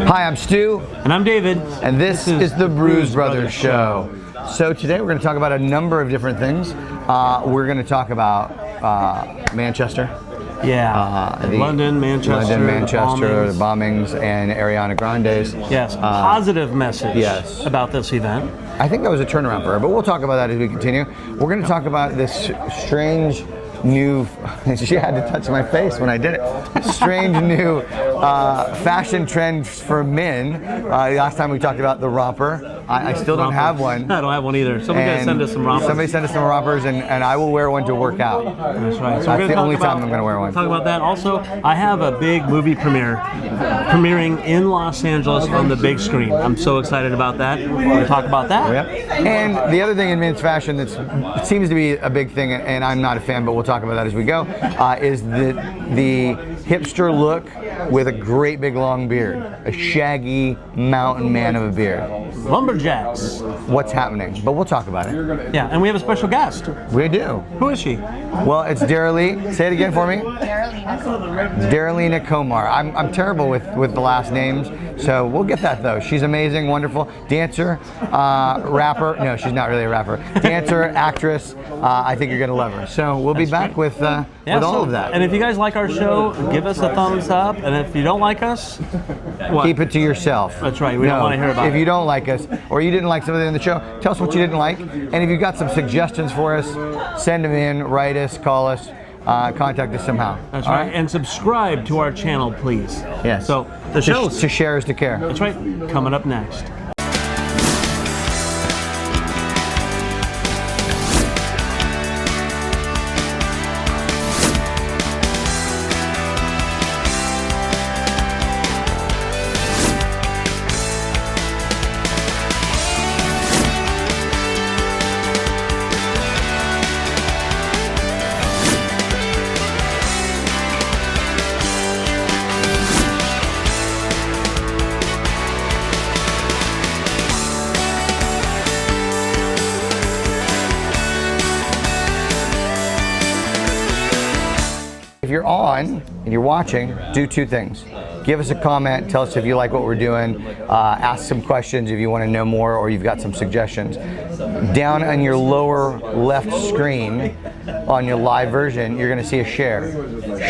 Hi, I'm Stu. And I'm David. And this is the Bruise Brothers Show. So today we're going to talk about a number of different things. We're going to talk about Manchester. Yeah. London, Manchester, the bombings, and Ariana Grande's. Yes, positive message about this event. I think that was a turnaround for her, but we'll talk about that as we continue. We're going to talk about this strange new, she had to touch my face when I did it, strange new fashion trend for men. Last time we talked about the romper. I still don't have one. I don't have one either. Somebody gotta send us some rompers. Somebody send us some rompers, and I will wear one to work out. That's right. So that's the only time I'm going to wear one. Talk about that. Also, I have a big movie premiering in Los Angeles on the big screen. I'm so excited about that. We'll talk about that. Yep. And the other thing in men's fashion that seems to be a big thing, and I'm not a fan, but we'll talk about that as we go, is the hipster look with a great big long beard, a shaggy mountain man of a beard. Lumberjacks. What's happening? But we'll talk about it. Yeah, and we have a special guest. We do. Who is she? Well, it's Daralee. Say it again for me. Daralina Komar. I'm terrible with the last names, so we'll get that though. She's amazing, wonderful dancer, rapper. No, she's not really a rapper. Dancer, actress. I think you're gonna love her. So we'll be back with all of that. And if you guys like our show, give us a thumbs up. And if you don't like us, what? Keep it to yourself. That's right. We don't want to hear about it. If you don't like us, or you didn't like something in the show, tell us what you didn't like. And if you've got some suggestions for us, send them in, write us, call us, contact us somehow. That's right. And subscribe to our channel, please. Yes. So the show to share is to care. That's right. Coming up next. If you're on and you're watching, do two things. Give us a comment, tell us if you like what we're doing, ask some questions if you want to know more or you've got some suggestions. Down on your lower left screen, on your live version, you're going to see a share.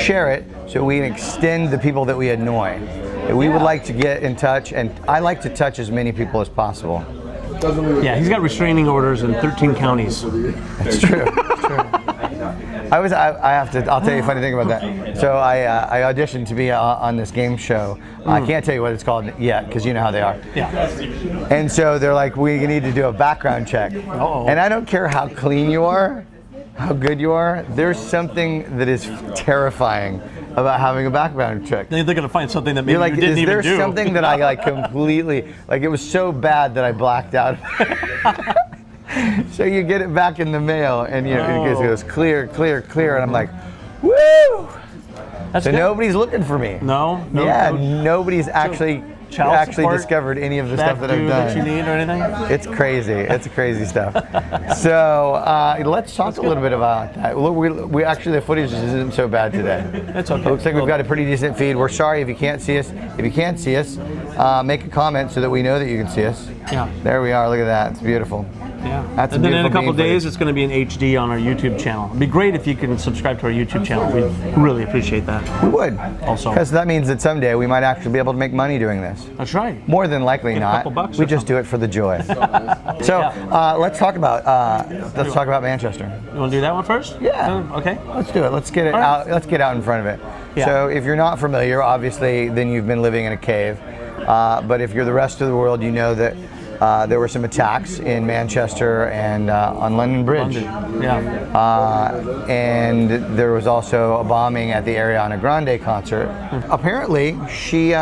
Share it so we can extend the people that we annoy. We would like to get in touch, and I like to touch as many people as possible. Yeah, he's got restraining orders in 13 counties. That's true. That's true. I'll tell you a funny thing about that. So I auditioned to be on this game show. I can't tell you what it's called yet because you know how they are. Yeah. And so they're like, we need to do a background check. Uh-oh. And I don't care how clean you are, how good you are, there's something that is terrifying about having a background check. They're going to find something that maybe you didn't even do. Is there something that I like completely, like it was so bad that I blacked out? So you get it back in the mail, and it goes clear, clear, clear, and I'm like, woo! That's so good. Nobody's looking for me. No. Nobody's actually discovered any of the stuff that I've done. That you need or anything? It's crazy. It's crazy stuff. So let's talk a little bit about that. We actually, the footage isn't so bad today. It's okay. It looks like we've got a pretty decent feed. We're sorry if you can't see us. If you can't see us, make a comment so that we know that you can see us. Yeah. There we are. Look at that. It's beautiful. Yeah. That's and then in a couple beautiful days, it's going to be in HD on our YouTube channel. It'd be great if you can subscribe to our YouTube channel. We'd really appreciate that. We would. Also. Because that means that someday we might actually be able to make money doing this. That's right. More than likely Get a not. couple bucks We or just do it for the joy. So let's talk about Manchester. You want to do that one first? Yeah. Okay. Let's do it. Let's get it out. Let's get out in front of it. Yeah. So if you're not familiar, obviously, then you've been living in a cave. But if you're the rest of the world, you know that there were some attacks in Manchester and on London Bridge. Yeah. And there was also a bombing at the Ariana Grande concert. Apparently, she's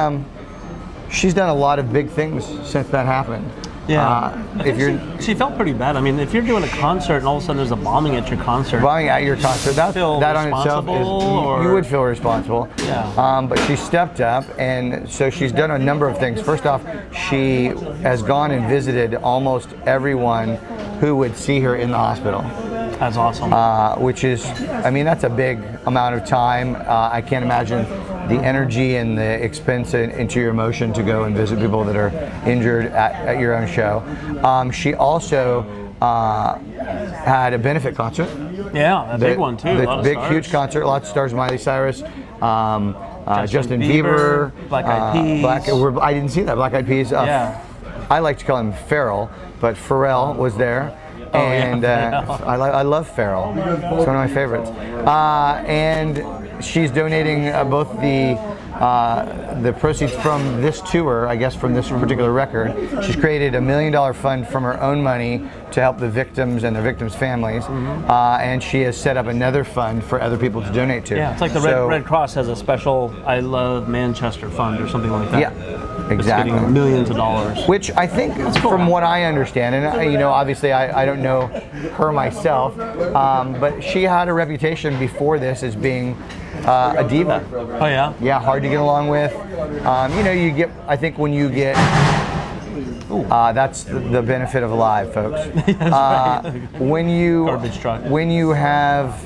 done a lot of big things since that happened. Yeah. She felt pretty bad. I mean, if you're doing a concert and all of a sudden there's a bombing at your concert. Bombing at your concert, that on itself is, you would feel responsible. Yeah. But she stepped up, and so she's done a number of things. First off, she has gone and visited almost everyone who would see her in the hospital. That's awesome. Which is, I mean, that's a big amount of time. I can't imagine the energy and the expense into your emotion to go and visit people that are injured at your own show. She also had a benefit concert. Yeah, a big one too. A lot of big, stars. huge concert. Lots of stars. Miley Cyrus, Justin Bieber, Black Eyed Peas. I didn't see that. Black Eyed Peas. Yeah. I like to call him Pharrell, but Pharrell was there. Oh, And I love Pharrell. It's one of my favorites. And she's donating both the proceeds from this tour, I guess from this particular record. She's created $1 million fund from her own money to help the victims and the victims' families. And she has set up another fund for other people to donate to. Yeah, it's like the Red Cross has a special I Love Manchester fund or something like that. Yeah, It's exactly. getting millions of dollars. Which I think, from what I understand, and obviously I don't know her myself, but she had a reputation before this as being a diva. Oh yeah? Yeah, hard to get along with. I think when you get, that's the benefit of live, folks. When Garbage truck. when you have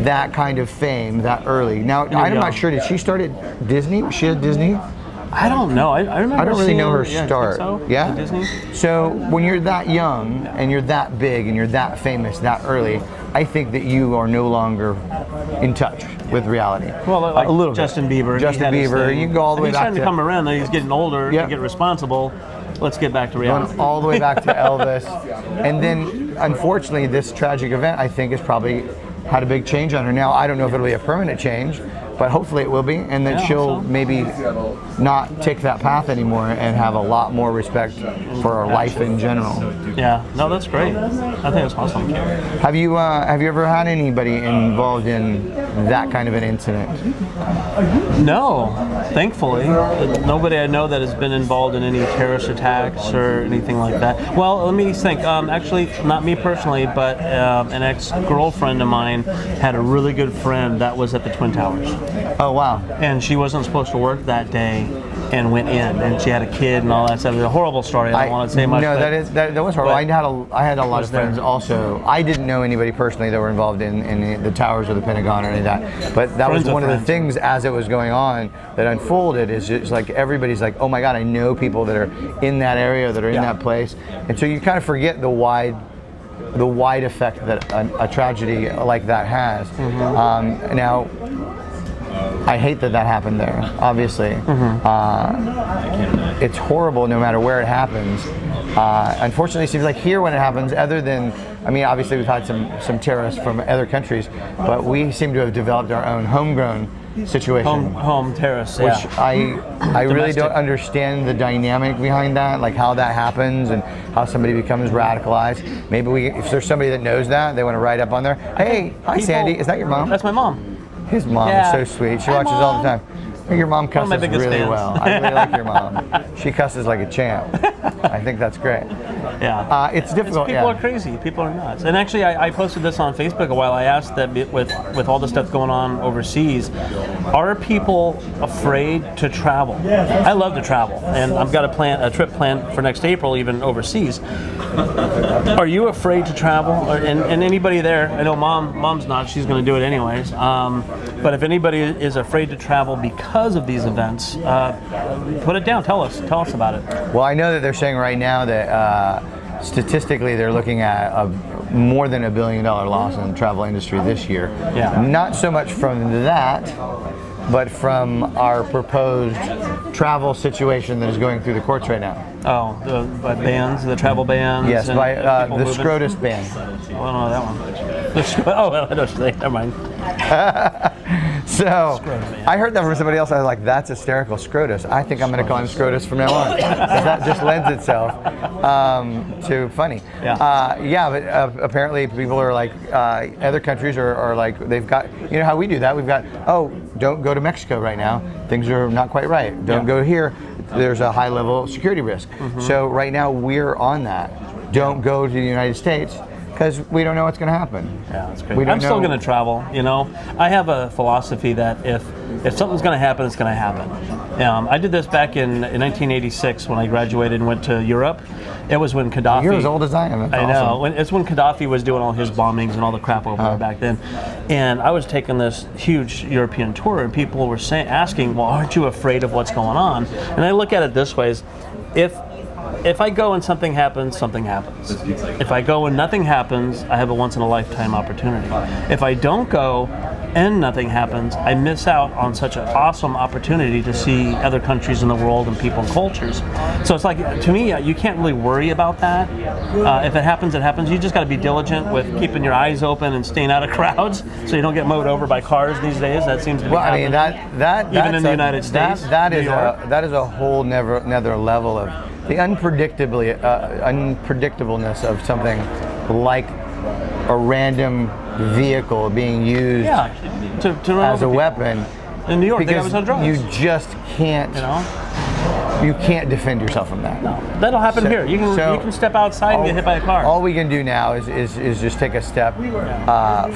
that kind of fame that early. Now, I'm not sure, did she start at Disney? Was she at Disney? I don't know. I remember. I don't really know her seeing- start. Yeah, I think so. Yeah? At Disney. So when you're that young and you're that big and you're that famous that early, I think that you are no longer in touch with reality. Well, like a little Justin bit. Bieber. Justin he had his Bieber. thing. You can go all the way He's back starting to come around. Now he's getting older. Yeah. To get responsible. Let's get back to reality. Going all the way back to Elvis. And then, unfortunately, this tragic event, I think, has probably had a big change on her. Now, I don't know if it'll be a permanent change, but hopefully it will be, and that Yeah, she'll so. maybe not take that path anymore and have a lot more respect for her life in general. Yeah. No, that's great. I think that's awesome. Have you ever had anybody involved in that kind of an incident? No, thankfully, nobody I know that has been involved in any terrorist attacks or anything like that. Well, let me think. Actually, not me personally, but an ex-girlfriend of mine had a really good friend that was at the Twin Towers, Oh wow. and she wasn't supposed to work that day, and went in, and she had a kid and all that stuff. It was a horrible story. I don't want to say much. No, but that was horrible. but I had a lot was of friends there. also. I didn't know anybody personally that were involved in the towers or the Pentagon or any of that. But that Friends was of one of the friends. things as it was going on that unfolded. Is just like everybody's like, oh my God, I know people that are in that area, that are in Yeah. that place, and so you kind of forget the wide effect that a tragedy like that has. Now, I hate that happened there, obviously. It's horrible no matter where it happens. Unfortunately, it seems like here when it happens, other than, I mean, obviously we've had some terrorists from other countries, but we seem to have developed our own homegrown situation. home terrace. Which Yeah. I really Domestic. don't understand the dynamic behind that, like how that happens and how somebody becomes radicalized. Maybe if there's somebody that knows that, they want to write up on there. Hey, hi People- Sandy, is that your mom? That's my mom. His mom Yeah. is so sweet. She Hi, watches all the Mom. time. Your mom One of my cusses biggest really fans. well. I really like your mom. She cusses like a champ. I think that's great. Yeah. It's difficult. People yeah. are crazy. People are nuts. And actually, I posted this on Facebook a while. I asked that with all the stuff going on overseas, are people afraid to travel? I love to travel, and I've got a trip planned for next April, even overseas. Are you afraid to travel? And anybody there? I know Mom's not. She's going to do it anyways. But if anybody is afraid to travel because of these events, put it down. Tell us about it. Well, I know that they're saying right now that statistically they're looking at more than $1 billion loss in the travel industry this year. Yeah. Not so much from that, but from our proposed travel situation that is going through the courts right now. Oh, by bans, the travel bans. Yes, and by people the moving. SCROTUS ban. I don't know that one. Oh, well, I know what you're saying. Never mind. So, ban. I heard that from somebody else. I was like, that's hysterical, SCROTUS. I think I'm going to call him SCROTUS from now on. 'Cause that just lends itself to funny. Yeah. But apparently people are like, other countries are like, they've got, you know how we do that? We've got, oh, don't go to Mexico right now. Things are not quite right. Don't go here. There's a high level security risk. So right now we're on that. Don't go to the United States. because we don't know what's going to happen. Yeah, that's We crazy. don't I'm still know- going to travel. You know, I have a philosophy that if something's going to happen, it's going to happen. I did this back in 1986 when I graduated and went to Europe. It was when Gaddafi. You're as old as I am. That's I know. awesome. It's when Gaddafi was doing all his bombings and all the crap over there back then. And I was taking this huge European tour, and people were asking, well, aren't you afraid of what's going on? And I look at it this way, is if I go and something happens, something happens. If I go and nothing happens, I have a once-in-a-lifetime opportunity. If I don't go and nothing happens, I miss out on such an awesome opportunity to see other countries in the world and people and cultures. So it's like, to me, you can't really worry about that. If it happens, it happens. You just got to be diligent with keeping your eyes open and staying out of crowds so you don't get mowed over by cars these days. That seems to be Well, I mean happening. that Even that's in the United States, that New is York. a whole another level of the unpredictableness of something like a random vehicle being used Yeah, to run as a over people. weapon. In New York, they got Because us on drugs. you just can't You know, you can't defend yourself from that. that'll happen So- here. You so can step outside and get hit by a car. All we can do now is just take a step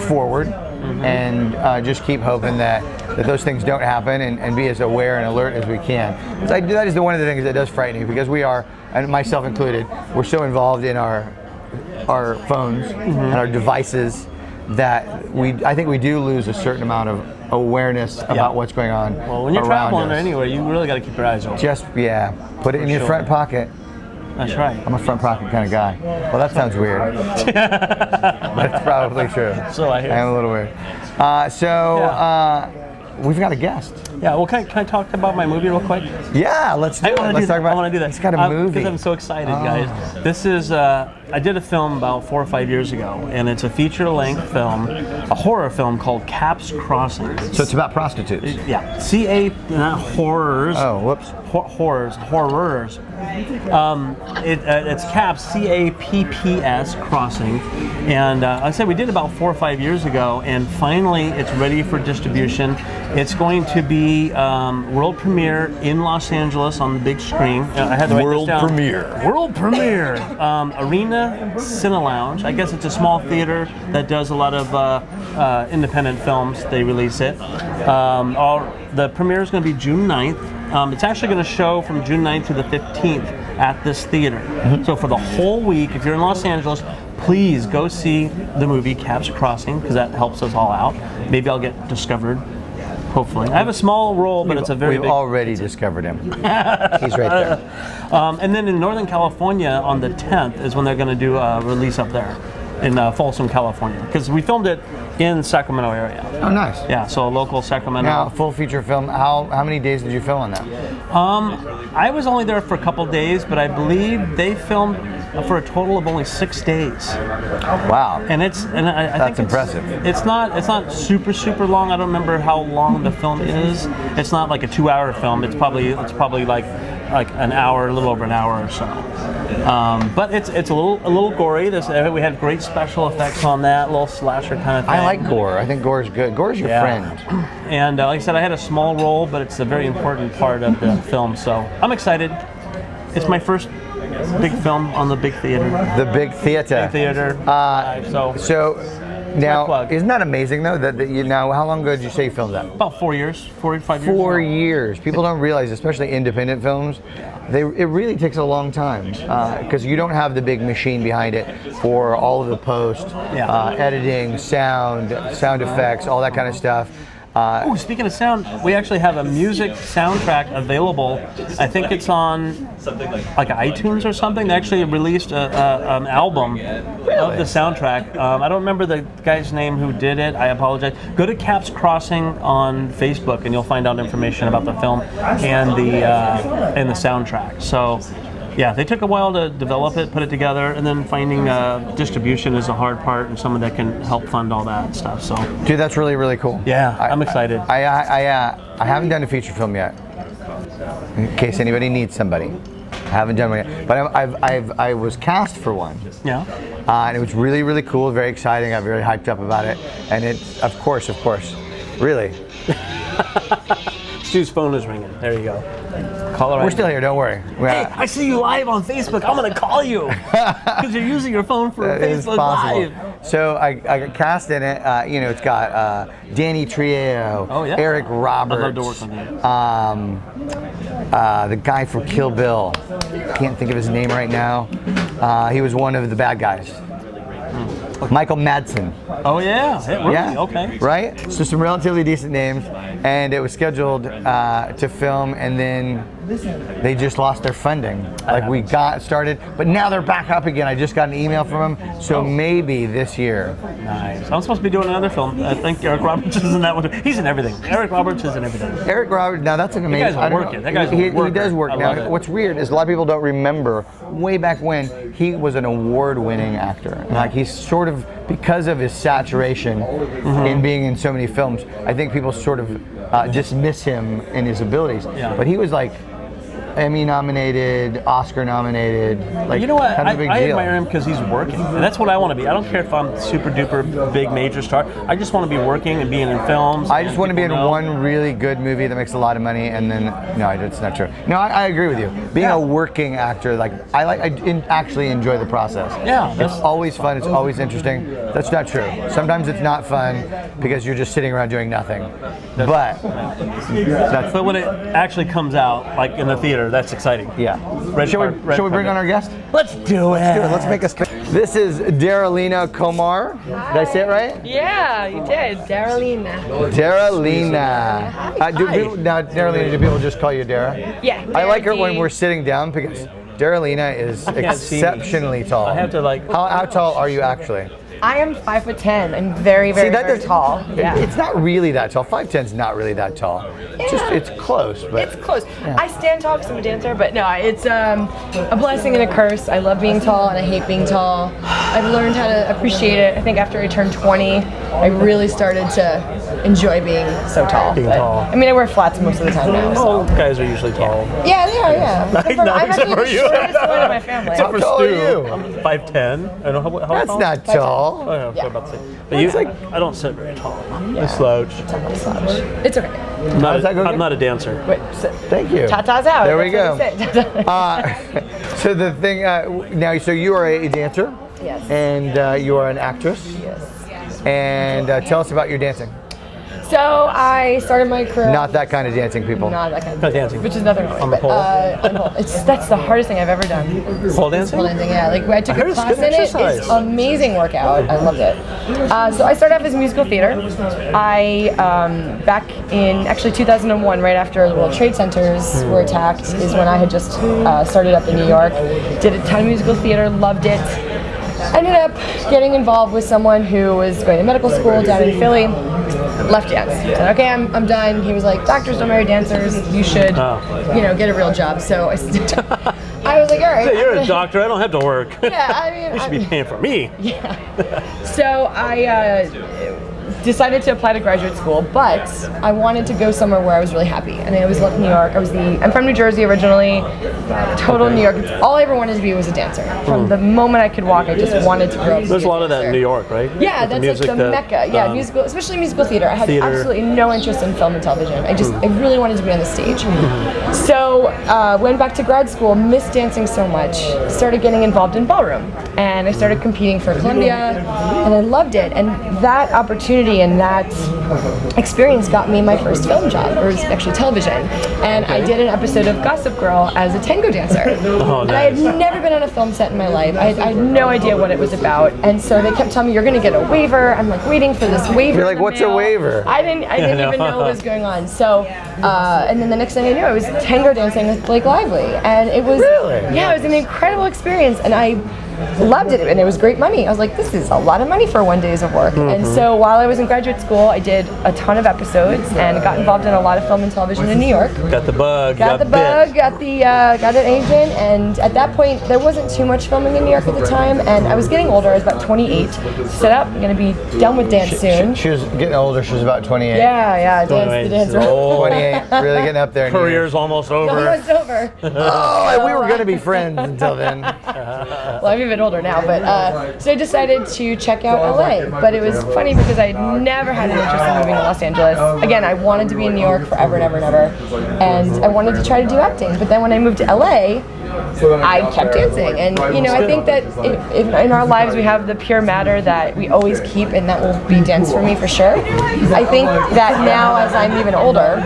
forward and just keep hoping that those things don't happen and be as aware and alert as we can. That is one of the things that does frighten me, because we are, and myself included, we're so involved in our phones and our devices that I think we do lose a certain amount of awareness about what's going on Well, when you're around traveling or us. anyway, you really got to keep your eyes open. Just put it in your sure. front pocket. That's right. I'm a front pocket kind of guy. Well, that sounds weird, but it's probably true. So I hear. I'm a little weird. We've got a guest. Yeah. Well, can I talk about my movie real quick? Yeah, let's do it. I Let's talk about. want to do that. It's got a movie. Because I'm so excited, guys. This is, I did a film about 4 or 5 years ago, and it's a feature-length film, a horror film called Caps Crossing. So it's about prostitutes. Yeah, not horrors. Oh, whoops. Horrors. It's Caps, CAPPS Crossing, and like I said, we did about 4 or 5 years ago, and finally it's ready for distribution. It's going to be world premiere in Los Angeles on the big screen. I had to write this down. World premiere. Arena Cine Lounge. I guess it's a small theater that does a lot of independent films. They release it. The premiere is going to be June 9th. It's actually going to show from June 9th to the 15th at this theater. So for the whole week, if you're in Los Angeles, please go see the movie Caps Crossing, because that helps us all out. Maybe I'll get discovered. Hopefully. I have a small role, but it's a very We've big... already discovered him. He's right there. And then in Northern California on the 10th is when they're going to do a release up there in Folsom, California, because we filmed it in Sacramento area. Oh, nice. Yeah, so a local Sacramento. Now, full feature film. How many days did you film on that? I was only there for a couple days, but I believe they filmed for a total of only 6 days. Wow. And I think That's impressive. It's not super long. I don't remember how long the film is. It's not like a 2-hour film. It's probably like an hour, a little over an hour or so. But it's a little gory. We had great special effects on that, little slasher kind of thing. I like gore. I think gore's good. Gore's your friend. And like I said, I had a small role, but it's a very important part of the film. So I'm excited. It's my first big film on the big theater. The big theater. So now, plug. isn't that amazing though? That you now, how long ago did you say you filmed that? About 4 years, 4 or 5 years. 4 years. People don't realize, especially independent films, it really takes a long time because you don't have the big machine behind it for all of the post, editing, sound effects, all that kind of stuff. Oh, speaking of sound, we actually have a music soundtrack available. I think it's on like iTunes or something. They actually released an album of the soundtrack. I don't remember the guy's name who did it. I apologize. Go to Caps Crossing on Facebook and you'll find out information about the film and the soundtrack. So. Yeah, they took a while to develop it, put it together, and then finding distribution is the hard part, and someone that can help fund all that stuff. So, Dude, that's really, really cool. yeah, I'm excited. I haven't done a feature film yet. In case anybody needs somebody, I haven't done one yet. But I was cast for one. Yeah. And it was really, really cool, very exciting. I'm very hyped up about it. And it's, of course, really. Stu's phone is ringing. There you go. Call her. We're still here. Don't worry. Hey, I see you live on Facebook. I'm gonna call you because you're using your phone for That is Facebook possible. Live. So I got cast in it. It's got Danny Trejo, Oh, yeah. Eric Roberts. I'd love to work on the guy from Kill Bill. Can't think of his name right now. He was one of the bad guys. Michael Madsen. Oh yeah. Really? Yeah. Okay. Right? So some relatively decent names. And it was scheduled to film, and then they just lost their funding. Like we got started, but now they're back up again. I just got an email from them. So maybe this year. Nice. I'm supposed to be doing another film. I think Eric Roberts is in that one. He's in everything. Eric Roberts is in everything. Eric Roberts, now that's an amazing. guy's a I don't worker. know. That guy's a he worker. does work. I Now, love it. what's weird is a lot of people don't remember way back when he was an award-winning actor. Like he's sort of, because of his saturation in being in so many films, I think people sort of dismiss him and his abilities. Yeah. But he was like Emmy nominated, Oscar nominated. Like, You know what? kind of a big I deal. admire him because he's working, and that's what I want to be. I don't care if I'm super duper big major star. I just want to be working and being in films. I just and want to be in people know. one really good movie that makes a lot of money, and then no, it's not true. No, I agree with you. Being a working actor, like I actually enjoy the process. Yeah, it's that's always fun. It's always interesting. That's not true. Sometimes it's not fun because you're just sitting around doing nothing. But that's But when it actually comes out, like in the theater, that's exciting. yeah. Red Shall card- we red bring carpet. on our guest? Let's do it. Let's make us. This is Darylina Komar. Did I say it right? Yeah, you did. Darylina. Darylina. Now, Darylina, do people just call you Dara? Yeah. I like her when Darylina. we're sitting down because Darylina is can't see. exceptionally tall. I have to like. How tall are you actually? I am 5'10". I'm very, very, very doesn't- tall. Yeah. It's not really that tall. 5'10" is not really that tall. It's close, but It's close. I stand tall because I'm a dancer, but no, it's a blessing and a curse. I love being tall and I hate being tall. I've learned how to appreciate it. I think after I turned 20, I really started to enjoy being so tall. Being But, tall. I mean, I wear flats most of the time now. So. All guys are usually tall. Yeah, they are, yeah. Except for, No, I'm except actually for the you. shortest one in my family. Except for How tall are Stu. you? I'm 5'10". I don't know how that's tall? not tall. Oh, yeah, Yeah. I'm about to say. But you, I don't sit very tall. I slouch. It's okay. I'm not, How's that go I'm again? not a dancer. Wait, sit. Thank you. Tata's out. There we go. That's what we say. So the thing now, so you are a dancer. Yes. And you are an actress. Yes. And tell us about your dancing. So I started my career. Not that kind of dancing, people. Not that kind of Not dancing. Which is nothing wrong. On the with pole? on the pole. That's the hardest thing I've ever done. Pole dancing? Pole dancing, yeah. Like I took I heard a it's class good in it. exercise. It's amazing workout. I loved it. So I started off as musical theater. I back in actually 2001, right after the World Trade Centers were attacked, is when I had just started up in New York. Did a ton of musical theater. Loved it. Ended up getting involved with someone who was going to medical school down in Philly. Left dance. Said, okay, I'm done. He was like, doctors don't marry dancers. You should, get a real job. So I was like, all right. Hey, you're I'm a gonna- doctor. I don't have to work. Yeah, I mean, You should be paying for me. So I decided to apply to graduate school, but I wanted to go somewhere where I was really happy. And I always loved New York. I'm from New Jersey originally, total New York. All I ever wanted to be was a dancer. From the moment I could walk, I just wanted to grow up. to There's be a lot of that in dancer. New York, right? Yeah, With that's music like the that, mecca. Yeah, musical, especially musical theater. I had Theater. absolutely no interest in film and television. I really wanted to be on the stage. So went back to grad school, missed dancing so much, started getting involved in ballroom, and I started competing for Columbia, and I loved it. And that opportunity and that experience got me my first film job, or it was actually television. And I did an episode of Gossip Girl as a tango dancer. Oh, And I had nice. never been on a film set in my life. I had no idea what it was about. And so they kept telling me, you're going to get a waiver. I'm like waiting for this waiver. You're like, in the what's a mail. waiver? I didn't even know what was going on. So, and then the next thing I knew, I was tango dancing with Blake Lively. And it was, Really? yeah, it was an incredible experience. And I loved it, and it was great money. I was like, this is a lot of money for 1 day of work. And so while I was in graduate school, I did a ton of episodes and got involved in a lot of film and television in New York. Got the bug. Got the bit. bug, got an agent, and at that point there wasn't too much filming in New York at the time, and I was getting older. I was about 28. Set up, I'm gonna be done with dance soon. She was getting older. She was about 28. Yeah, the dance. Oh, 28. Really getting up there. in career's almost over. Almost over. years. Oh, we were going to be friends until then. Well, I've a bit older now, but so I decided to check out LA. But it was funny because I never had an interest in moving to Los Angeles. Again, I wanted to be in New York forever and ever and ever, and I wanted to try to do acting. But then when I moved to LA, I kept dancing, and I think that if in our lives we have the pure matter that we always keep, and that will be dance for me for sure. I think that now, as I'm even older,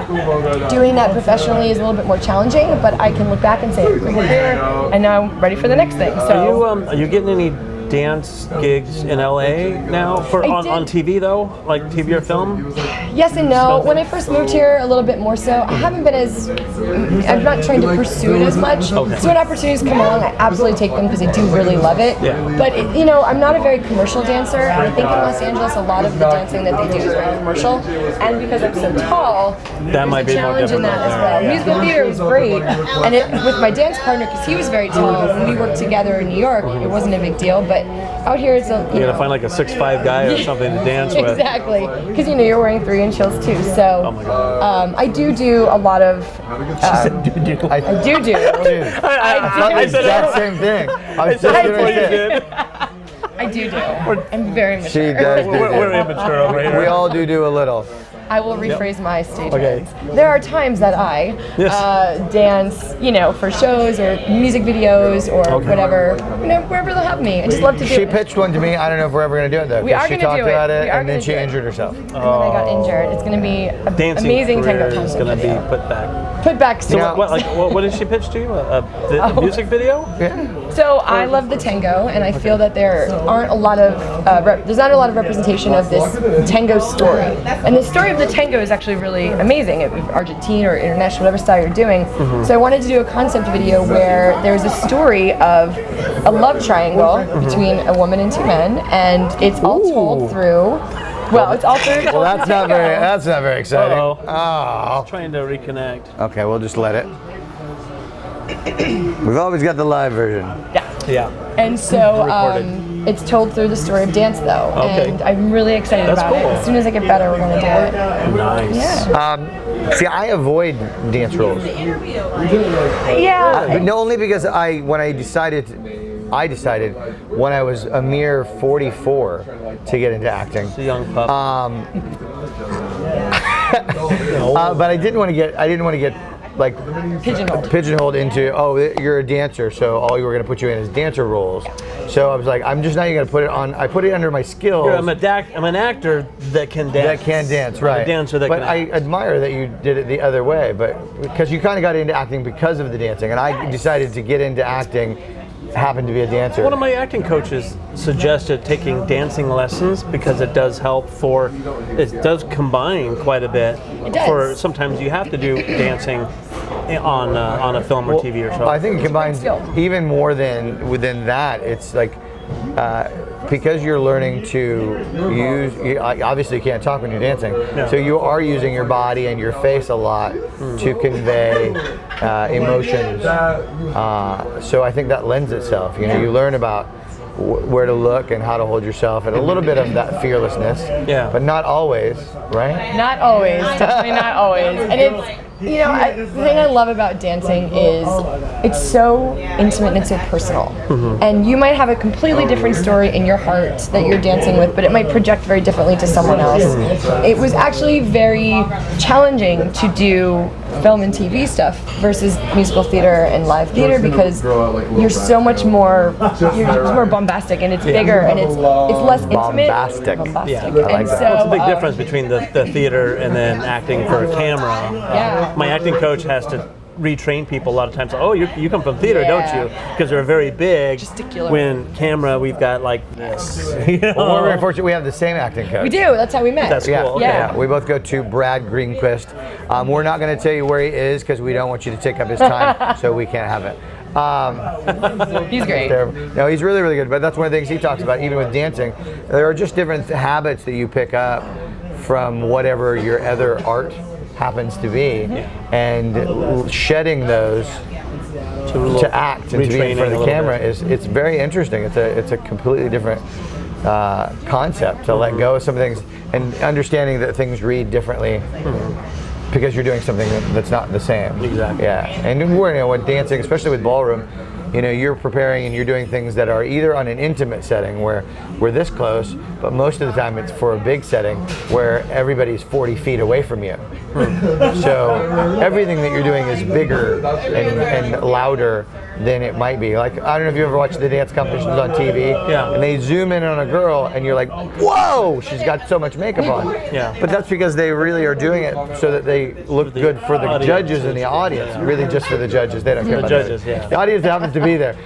doing that professionally is a little bit more challenging, but I can look back and say, great career, and now I'm ready for the next thing. So, Are you getting any dance gigs in LA now on TV though, like TV or film? Yes and no. When I first moved here, a little bit more so. I haven't been I'm not trying to pursue it as much. Okay. So when opportunities come along, I absolutely take them because I do really love it. Yeah. But I'm not a very commercial dancer, and I think in Los Angeles, a lot of the dancing that they do is very commercial. And because I'm so tall, That might be there's a more challenge in difficult that as there, well. yeah. Musical theater was great, and with my dance partner, because he was very tall, when we worked together in New York, it wasn't a big deal. But out here, it's You gotta find like a 6'5" guy or something to dance with. Exactly, because you're wearing 3-inch heels too. So Oh my God. I do a lot of. I do. Dude, I I do. the exact same thing. I was just That's gonna what you say. did. I do. I'm very mature. She does do We're that. immature over here. We all do a little. I will rephrase my stage Okay. names. There are times that I dance, for shows or music videos or whatever, wherever they'll have me. I just love to do She it. pitched one to me. I don't know if we're ever going to do it though. We 'cause are she gonna talked do it. about We it, are and then gonna she do it. injured herself. And then I got injured. It's going to be an Dancing amazing career tango is concert gonna be video. put back. Put back So soon. what did she pitch to you? The music video? So I love the tango, and I feel that there aren't a lot of there's not a lot of representation of this tango story. And the story of the tango is actually really amazing. Argentine or international, whatever style you're doing. So I wanted to do a concept video where there's a story of a love triangle between a woman and two men, and it's all told through. Well, it's all through. Well, that's not very exciting. Uh-oh. Oh. Trying to reconnect. Okay, we'll just let it. We've always got the live version. Yeah. And so Recorded. it's told through the story of dance, though, Okay. and I'm really excited That's about it. cool. As soon as I get better, we're going to do it. Nice. Yeah. See, I avoid dance roles. Yeah. But no, only because when I decided when I was a mere 44 to get into acting. It's a young pup. But I didn't want to get like pigeonholed into, oh, you're a dancer, so all you were going to put you in is dancer roles. So I was like, I'm just not even going to put it on. I put it under my skills. I'm an actor that can dance. That can dance, right? I'm a dancer that but can I act. admire that you did it the other way, but because you kind of got into acting because of the dancing, and I decided to get into acting, happened to be a dancer. One of my acting coaches suggested taking dancing lessons because it does it does combine quite a bit. It does. For sometimes you have to do dancing on a film or TV or show. I think it combines skill. even more than within that. It's like because you're learning to use. Obviously, you can't talk when you're dancing, No. so you are using your body and your face a lot to convey emotions. So I think that lends itself. You learn about where to look and how to hold yourself, and a little bit of that fearlessness. Yeah. But not always, right? Not always, definitely not always. And it's, the thing I love about dancing is it's so intimate and it's so personal. And you might have a completely different story in your heart that you're dancing with, but it might project very differently to someone else. It was actually very challenging to do film and TV stuff versus musical theater and live theater because you're so much more, you're just more bombastic and it's bigger and it's less intimate. Bombastic. Yeah. I like And that. so, Well, it's a big difference between the theater and then acting for a camera. Yeah. My acting coach has to retrain people a lot of times. Oh, you come from theater, don't you? Because they're very big. Gesticular. When camera, we've got like this. Well, we're very fortunate we have the same acting coach. We do, that's how we met. That's Yeah, cool. Okay. yeah. We both go to Brad Greenquist. We're not going to tell you where he is because we don't want you to take up his time, so we can't have it. He's great. No, he's really, really good. But that's one of the things he talks about, even with dancing. There are just different habits that you pick up from whatever your other art happens to be, and shedding those to act and to be in retraining front a of the little camera bit. it's very interesting. It's a completely different concept to let go of some things and understanding that things read differently because you're doing something that's not the same. Exactly. Yeah, and we're with dancing, especially with ballroom. You know, you're preparing and you're doing things that are either on an intimate setting where we're this close, but most of the time it's for a big setting where everybody's 40 feet away from you. So everything that you're doing is bigger and louder than it might be. Like, I don't know if you ever watched the dance competitions on TV, Yeah. and they zoom in on a girl, and you're like, whoa, she's got so much makeup on. Yeah. But that's because they really are doing it so that they look good for the audience. judges and the audience. Really just for the judges. They don't care The about judges, that. yeah. The audience happens to be there.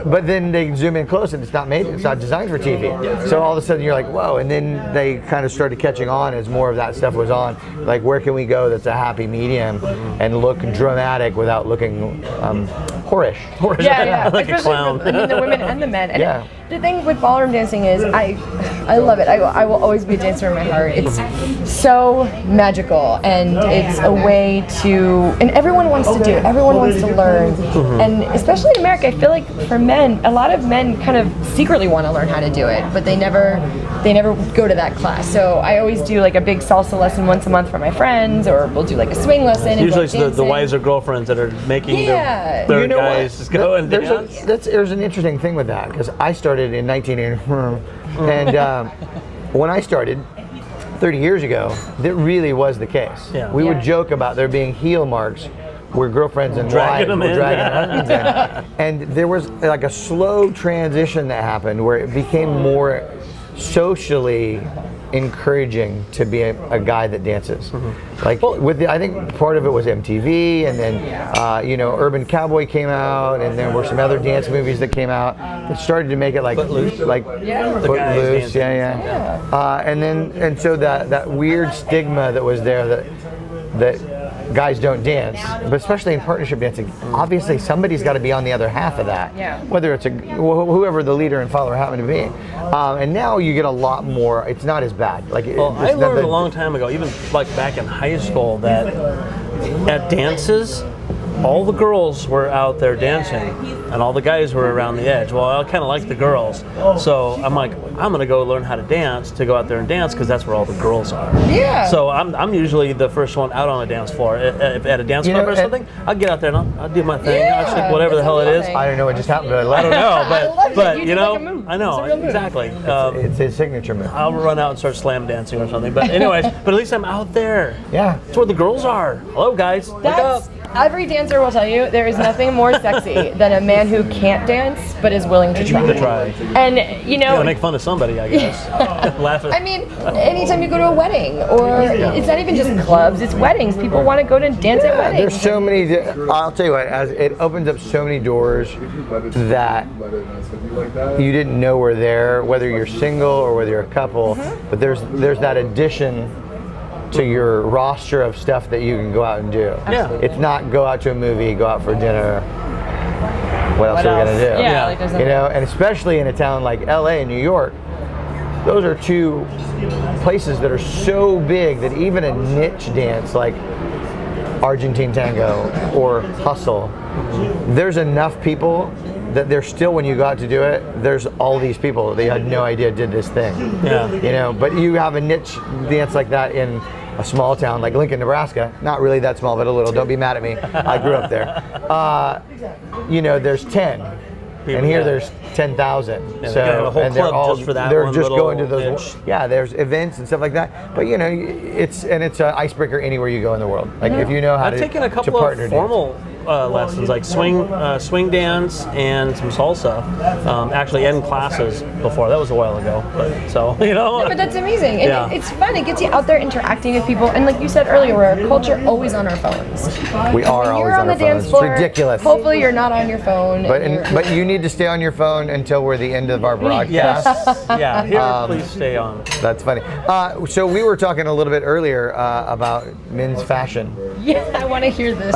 But then they zoom in close, and it's not designed for TV. So all of a sudden you're like, whoa, and then they kind of started catching on as more of that stuff was on. Like, where can we go that's a happy medium and look dramatic without looking whorish? Yeah. Like a Especially clown. For, I mean, the women and the men. And Yeah. the thing with ballroom dancing is I love it. I will always be a dancer in my heart. It's so magical, and it's a way to, and everyone wants to do it. Everyone wants to learn. And especially in America, I feel like for men, a lot of men kind of secretly want to learn how to do it, but they never go to that class. So I always do like a big salsa lesson once a month for my friends, or we'll do like a swing lesson. and Usually go it's the dancing. wives or girlfriends that are making Yeah. their You know guys what? go and dance. There's an interesting thing with that, because I started in 1980, and when I started 30 years ago, that really was the case. Yeah. We would Yeah. joke about there being heel marks where girlfriends and Dragging wives them were in. dragging husbands in. And there was like a slow transition that happened where it became more socially encouraging to be a guy that dances. Like I think part of it was MTV, and then you know, Urban Cowboy came out, and there were some other dance movies that came out that started to make it like Footloose. like Yeah. The guys Footloose, dancing. yeah. And so that weird stigma that was there that guys don't dance, but especially in partnership dancing, obviously somebody's got to be on the other half of that. Yeah. Whether it's whoever the leader and follower happen to be. And now you get a lot more. It's not as bad. Like, Well, I learned a long time ago, even like back in high school, that at dances, all the girls were out there dancing, and all the guys were around the edge. Well, I kind of like the girls, so I'm like, I'm gonna go learn how to dance to go out there and dance, because that's where all the girls are. Yeah. So I'm usually the first one out on a dance floor at a dance You club know, or something. I'll get out there and I'll do my thing. I'll Yeah, shake whatever the that's hell it is. amazing. I don't know what just happened, but I don't know, I love it. but You you do know, like a move. I know It's a real move. exactly. it's his signature move. I'll run out and start slam dancing or something. But anyways, but at least I'm out there. Yeah. That's where the girls are. Hello, guys. Wake up. That's every dancer will tell you there is nothing more sexy than a man who can't dance but is willing to try. To try. And you know, Gotta make fun of somebody, I guess. Laugh at. I mean, anytime you go to a wedding, or it's not even just clubs, it's weddings. People want to go to dance at weddings. There's so many. I'll tell you what. As it opens up so many doors that you didn't know were there, whether you're single or whether you're a couple. But there's that addition to your roster of stuff that you can go out and do. Yeah. It's not go out to a movie, go out for dinner. What else are we gonna do? Yeah, Yeah. like there's You know, and especially in a town like LA and New York, those are two places that are so big that even a niche dance like Argentine tango or hustle, there's enough people that there's still, when you go out to do it, there's all these people that you had no idea did this thing. Yeah. You know, but you have a niche dance like that in a small town like Lincoln, Nebraska. Not really that small, but a little. Don't be mad at me. I grew up there. You know, there's 10. And here Yeah. there's 10,000. Yeah, they got a whole and they're club all, just for that they're one just little going to those. niche. Yeah, there's events and stuff like that. But you know, it's an icebreaker anywhere you go in the world. Like if you know how I've to taken a to couple partner of dance. formal lessons, like swing dance and some salsa, actually in classes before. That was a while ago, but so you know. But that's amazing. And Yeah. it's fun. It gets you out there interacting with people. And like you said earlier, we're a culture always on our phones. We are When always you're on the our dance phones. floor, It's ridiculous. hopefully you're not on your phone. But and you're- but you need to stay on your phone until we're the end of our broadcast. Yes. Yeah. Here, please stay on. That's funny. So we were talking a little bit earlier about men's fashion. yeah, I want to hear this.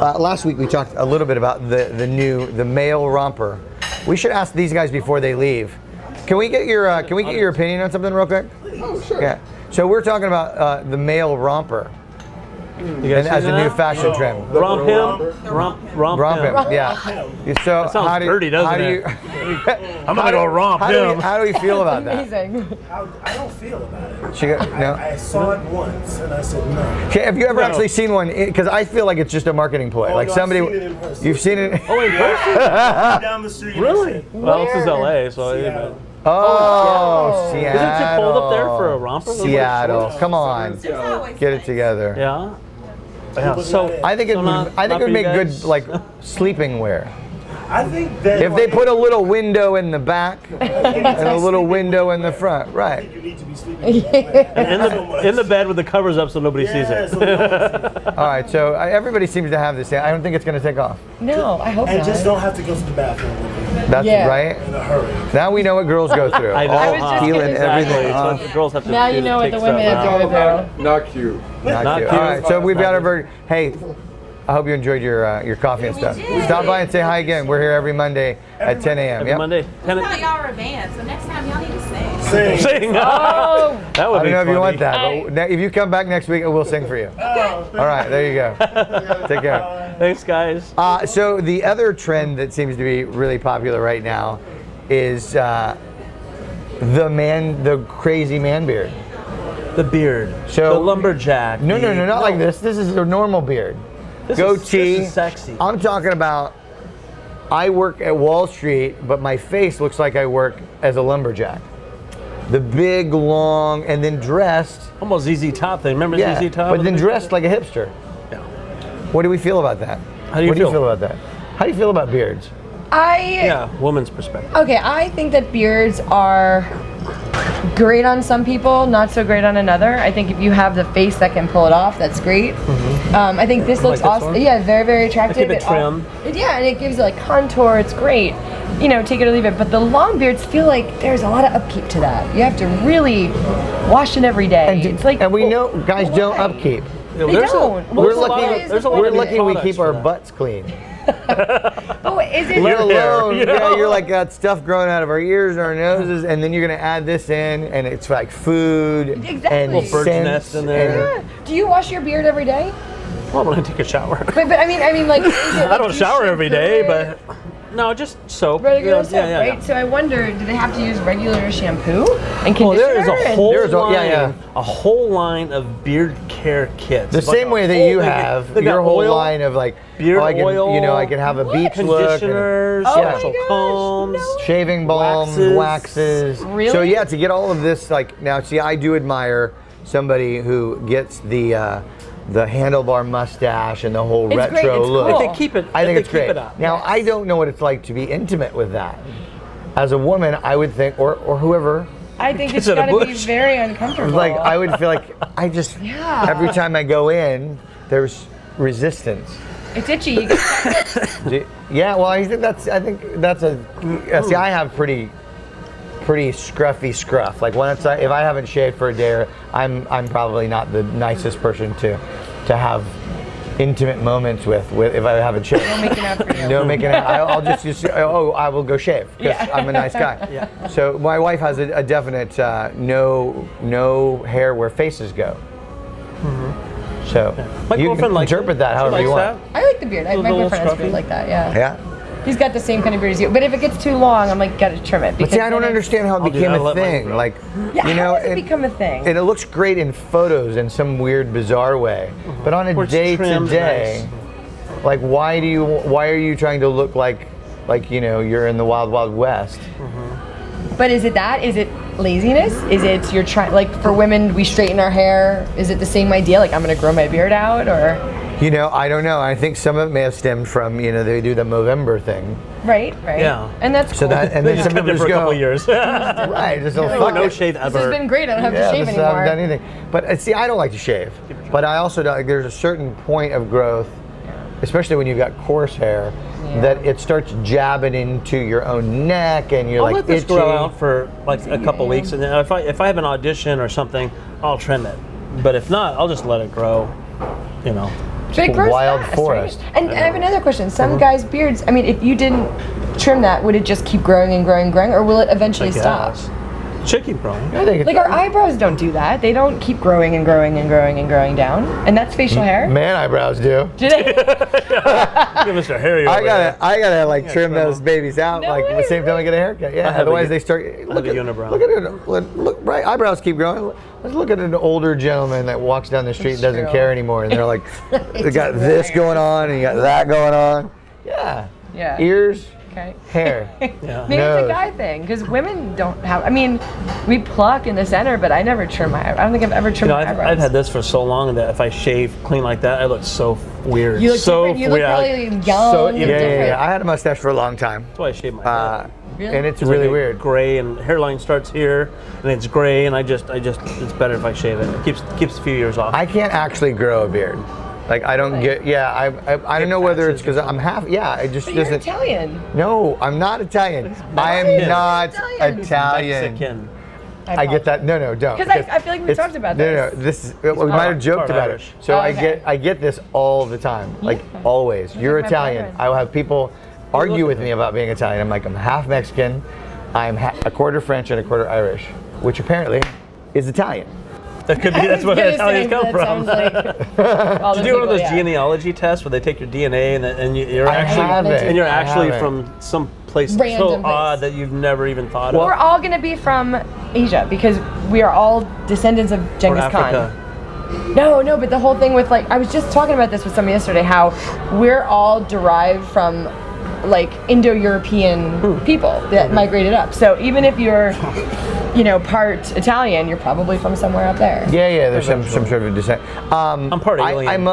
Last week we talked a little bit about the male romper. We should ask these guys before they leave. Can we get your opinion on something real quick? Oh, sure. Yeah. So we're talking about the male romper. You guys as see a new that? fashion trend. Romp him. Romp Romp him. him, yeah. So That sounds how do you, dirty, doesn't how do it? you, I'm gonna go romp him. How do we feel about that? Amazing. I don't feel about it. She go, no. I saw it once and I said no. Okay, have you ever No. actually seen one? Because I feel like it's just a marketing ploy. Like no, somebody, I've seen it in person. you've seen it. Oh, in person? Down the street. Really? Well, this is Where? LA, so Seattle. Oh, Isn't it Seattle. too cold up there for a romper? Seattle, come on, get it together. Yeah. Yeah. So I think it so would. not- I think not it would for make you good guys? like sleeping wear. I think that If they put a little window in the back and a little window in the front, right? you need to be sleeping. in the bed with the covers up so nobody sees Yeah, it. so they don't see it. All right, so everybody seems to have this. I don't think it's going to take off. No, I hope And not. just don't have to go to the bathroom That's Yeah. right. in a hurry. Now we know what girls go through. I know. All I was just peeling gonna say. everything Exactly. off. So the girls have to Now do you know what take the stuff women have out. to go through. Not cute. Not Not cute. cute. All right, so we've got our burger. Hey, I hope you enjoyed your coffee and stuff. Stop by and say hi again. We're here every Monday at 10 a.m. Every Yep. Monday. I thought y'all were a band, so next time y'all need to sing. Sing. Sing. Oh, That would I be don't know if funny. you want that, but if you come back next week, we'll sing for you. All right, there you go. Take care. Thanks, guys. So the other trend that seems to be really popular right now is the crazy man beard. The beard. So- the lumberjack. No, not like this. This is a normal beard. Goatee. This is sexy. I'm talking about. I work at Wall Street, but my face looks like I work as a lumberjack. The big, long, and then dressed. Almost ZZ Top thing. Remember Yeah, ZZ Top? but then dressed like a hipster. Yeah. What do we feel about that? How do you what feel? do you feel about that? How do you feel about beards? Yeah, woman's perspective. Okay, I think that beards are great on some people, not so great on another. I think if you have the face that can pull it off, that's great. I think this looks this awesome. one? Yeah, very, very attractive. keep it trim. Yeah, and it gives it like contour. It's great. You know, take it or leave it. But the long beards feel like there's a lot of upkeep to that. You have to really wash it every day. It's like, and we know guys don't upkeep. They There's don't. We're Well, lucky. what is the We're point of lucky it? we products keep for our that. butts clean. Oh, is it? You're hair, alone. you know? Yeah, you're like got stuff growing out of our ears and our noses, and then you're gonna add this in, and it's like food Exactly. and Little bird's scents nest in there. Yeah. Do you wash your beard every day? Well, when I take a shower. But I mean, like, is it, I don't do you shower every shampoo day, it? but no, just soap. Regular Yeah, soap, yeah, yeah. right? So I wonder, do they have to use regular shampoo and Well, conditioner? there is a and- whole There's a- line, yeah. a whole line of beard care kits. the It's like same a way that whole- you they get- have they got your whole oil, line of like beard I can, oil, you know, I can have a beach look, and conditioners, Oh my special gosh, combs. no. shaving balms, waxes. Really? So yeah, to get all of this, like now, see, I do admire somebody who gets the handlebar mustache and the whole It's retro great, it's look. cool. If they keep it, I think if it's they keep great. it up. Now, I don't know what it's like to be intimate with that. As a woman, I would think, or whoever, I think it's Kiss at a got to be bush. very uncomfortable. like I would feel like I just Yeah. every time I go in, there's resistance. It's itchy. You get Yeah, well, I think that's a. See, I have pretty scruffy scruff. Like when if I haven't shaved for a day, I'm probably not the nicest person to have intimate moments with if I haven't shaved. no making out for you. No making out. I'll just I will go shave because I'm a nice guy. Yeah. So my wife has a definite no hair where faces go. So My you girlfriend can likes interpret it. that She however you likes want. that. I like the beard. My Little boyfriend has a scruffy. beard like that. Yeah. Yeah. He's got the same kind of beard as you. But if it gets too long, I'm like, gotta trim it. But because see, I don't then it's- understand how it I'll do became that. a I'll let mine thing. grow. Like, Yeah, you know, how does it become a thing? and it looks great in photos in some weird, bizarre way. But on Where a it's day to trimmed day, like, why are you trying to look like you know you're in the wild, wild west? But is it that? Is it laziness? Is it you're trying, like for women, we straighten our hair? Is it the same idea? Like I'm gonna grow my beard out, or You know, I don't know. I think some of it may have stemmed from they do the Movember thing, right? Yeah. And that's so cool. that and They then just some kept of it us for a couple go years. right. Just Like, fuck no it. shave This has ever. been great. I don't have Yeah, to shave this- I haven't anymore. done anything. But see, I don't like to shave. But I also don't, like, there's a certain point of growth, especially when you've got coarse hair, that it starts jabbing into your own neck, and you're I'll like let this itchy. grow out for like a couple weeks, and then if I have an audition or something, I'll trim it. But if not, I'll just let it grow. You know. But it grows wild fast, forest. Right? And I have another question. Some guys' beards, I mean, if you didn't trim that, would it just keep growing and growing and growing, or will it eventually stop? Yes. Should keep growing. I think it's Like our eyebrows don't do that. They don't keep growing and growing and growing and growing down. And that's facial hair. man eyebrows do. Do they? Give Mr. Harry over there. I gotta like trim trim those them. babies out No like way, the same time I get a haircut. Yeah, have otherwise a- they start. I Look have at a unibrow. look at it. Look, right, eyebrows keep growing. Let's look at an older gentleman that walks down the street and That's doesn't true. care anymore, and they're like, they got this going on and you got that going on. Yeah. Yeah. Ears, Okay. hair. Yeah. Maybe Nose. it's a guy thing because women don't have. I mean, we pluck in the center, but I never trim my. I don't think I've ever trimmed my eyebrows. I've had this for so long that if I shave clean like that, I look so weird. You look so different. You look weird. really young. So, You Yeah, look yeah, different. yeah. I had a mustache for a long time, That's why I shave my head. Really? and it's It's really like a weird. Gray and hairline starts here, and it's gray, and I just, it's better if I shave it. It keeps a few years off. I can't actually grow a beard. Like I don't get. Yeah, I don't know whether it's because I'm half. Yeah, it just But you're doesn't. Italian. No, I'm not Italian. I am Mexican. not Italian. Italian. Mexican. I get that. No, don't. 'Cause I feel like we it's- talked about No, this. this is. We might have joked part about Irish. it. So Oh, okay. I get this all the time. Like always. You're my Italian. brethren. I will have people argue with me about being Italian. I'm like, I'm half Mexican. I'm a quarter French and a quarter Irish, which apparently is Italian. That could be. That's where I was Italians gonna come say, from. that sounds like all Did the you do one of people, those yeah. genealogy tests where they take your DNA and you're I actually haven't. and you're I actually haven't. from some place so Random place. odd that you've never even thought We're of. all going to be from Asia because we are all descendants of Or Genghis Africa. Khan. No, but the whole thing with like, I was just talking about this with somebody yesterday, how we're all derived from like Indo-European people that migrated up. So even if you're, part Italian, you're probably from somewhere up there. Yeah, there's some sort of descent. I'm part alien.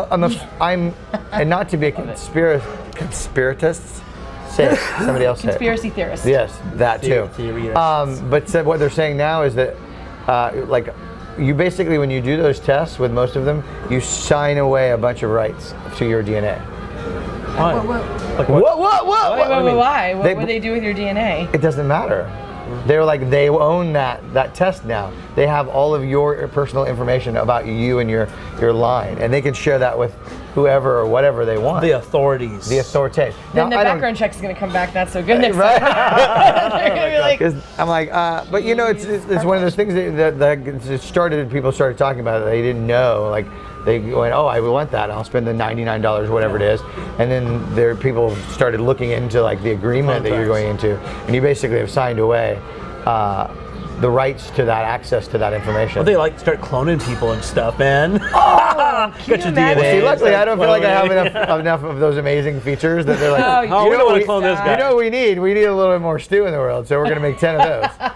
I'm, and not to be a conspiratist. Say it. Somebody else say it. Conspiracy theorists. Yes, that too. Theorists. But what they're saying now is that, like, you basically, when you do those tests with most of them, you sign away a bunch of rights to your DNA. Why? Like what? What? Why? What They- would they do with your DNA? It doesn't matter. They're like, they own that test now. They have all of your personal information about you and your line, and they can share that with whoever or whatever they want. The authorities. The authority. Then Now, the I don't- background check is going to come back not so good next Right. time. They're going to be like, 'Cause I'm like, but it's one of those things that it started. People started talking about it. They didn't know. Like they went, oh, I want that. I'll spend the $99, whatever it is. And then people started looking into like the agreement that you're going into, and you basically have signed away the rights to that access to that information. Well, they like start cloning people and stuff, man. can Got you your imagine? DNA. See, luckily, I don't feel like I have Cloning. enough of those amazing features that they're like, Oh, Oh, you we know don't want what to clone this guy. you know what we need? We need a little bit more stew in the world, so we're going to make 10 of those.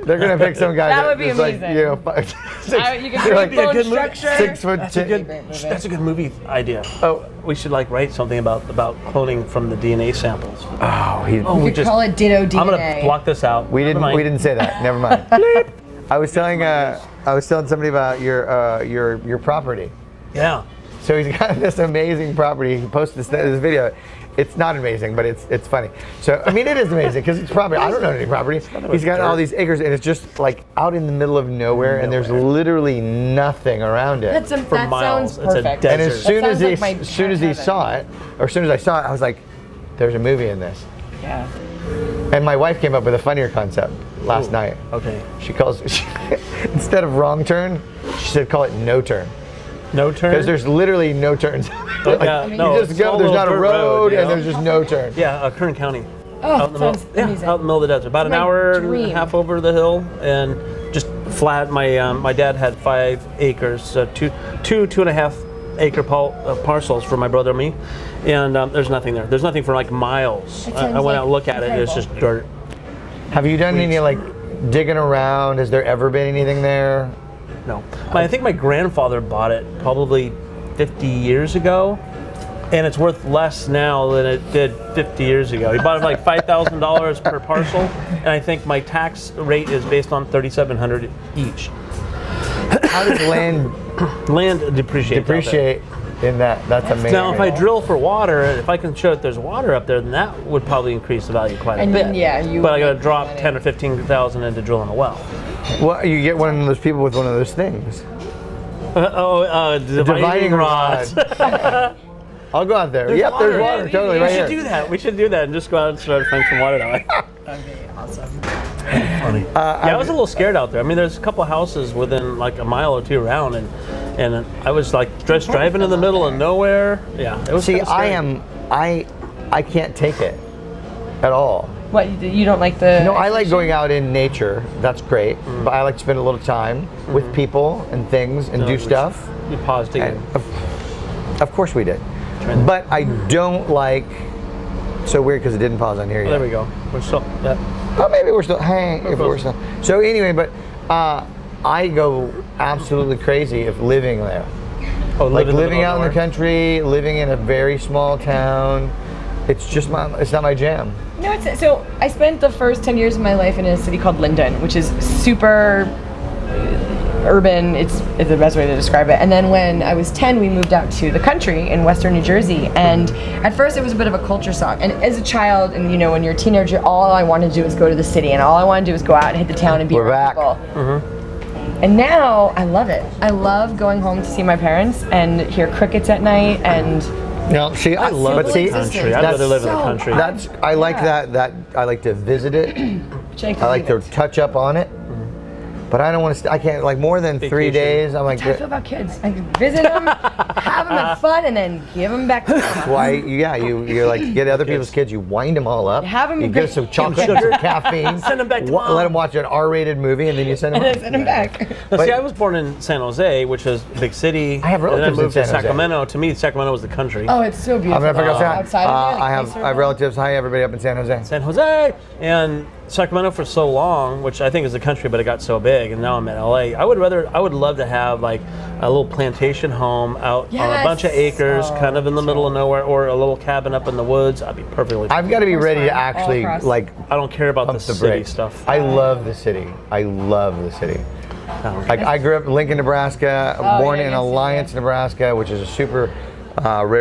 They're going to pick some guy That would be that's like, amazing. you know, You can they're create bone good movie. structure. 6 foot That's a 10. good. That's a good movie idea. Oh, We should like write something about cloning from the DNA samples. he, You we could just- call it Ditto DNA. I'm gonna block this out. we Never didn't mind. we didn't say that. Never mind. I was telling somebody about your property. Yeah. So he's got this amazing property. He posted this video. It's not amazing, but it's funny. So I mean, it is amazing because it's property. I don't own any property. He's got all these acres, and it's just like out in the middle of nowhere, and there's literally nothing around it. that miles. sounds It's a perfect. desert. And as soon That as sounds like my soon as he heaven. saw it, or as soon as I saw it, I was like, "There's a movie in this." Yeah. And my wife came up with a funnier concept last night. Okay. She calls instead of wrong turn, she said call it no turn No turn. because there's literally no turns. Like, Yeah, you no, just it's go. all There's little not a dirt road, you and know? there's just no turn. Yeah, Kern County. Oh, out in the sounds middle, amazing. out in the middle of the desert. About an My hour and a dream. half over the hill, and just flat. My dad had 5 acres, two and a half acre parcels for my brother and me, and there's nothing there. There's nothing for like miles. That I sounds went like out and looked at it. It's incredible. just dirt. Have you done any like digging around? Has there ever been anything there? No, I think my grandfather bought it probably 50 years ago, and it's worth less now than it did 50 years ago. He bought it for like $5,000 per parcel, and I think my tax rate is based on $3,700 each. How does land Land depreciates. out there. depreciate in that? That's amazing. Now, if I drill for water, if I can show that there's water up there, then that would probably increase the value quite a And bit. then, yeah, you But I got to would drop make 10 or 15,000 into drilling a well. well, you get one of those people with one of those things. Dividing rods. I'll go out there. Yep, there's water. Totally, We right should here. do that. We should do that and just go out and try to find some water that way. I was a little scared out there. I mean, there's a couple of houses within like a mile or two around, and I was like just driving in the middle of nowhere. Yeah, it was. See, kinda scary. I can't take it at all. What, you don't like the? No, I like going out in nature. That's great. But I like to spend a little time with people and things and do stuff. You paused again. And of course we did. But I don't like. So weird because it didn't pause on here yet. There we go. We're still. Yeah. Oh, maybe we're still. If we're still. So anyway, but I go absolutely crazy if living there. Oh, Like living living out in the country. country, living in a very small town. It's just it's not my jam. No, so I spent the first 10 years of my life in a city called Linden, which is super urban. It's the best way to describe it. And then when I was 10, we moved out to the country in western New Jersey. And at first it was a bit of a culture shock. And as a child, and you know, when you're a teenager, all I wanted to do was go to the city, and all I wanted to do was go out and hit the town and be We're around back. people. And now I love it. I love going home to see my parents and hear crickets at night and No, see, I love but the see, country. I'd that's rather live in the so country. That's I like that I like to visit it. I like to touch up on it. But I don't want to. I can't like more than 3 Vacation. days. I'm like, That's how I feel about kids. I can visit them, have them have fun, and then give them back to them. why? Yeah, you're like get other people's kids. You wind them all up. Have 'em You bring- get some chocolate, and some caffeine. Send 'em back to Let mom. them watch an R-rated movie, and then you send them. And then send them back. Now, see, But- I was born in San Jose, which is a big city. I have relatives in and then I moved San to Jose. Sacramento. To me, Sacramento was the country. Oh, it's so I'm beautiful. never gonna say that. Outside of there, I like, have relatives. Hi, everybody up in San Jose. San Jose and Sacramento for so long, which I think is the country, but it got so big, and now I'm in LA. I would love to have like a little plantation home out on a Yes. bunch of acres, Oh, kind of in the middle of nowhere, or a little cabin up in the woods. I'd be perfectly. I've got to be ready to All actually across. like I don't care about the pump the city brakes. stuff. I love the city. I love the city. Like I grew up in Lincoln, Nebraska, born yeah, in yes, Alliance, Nebraska, which is a super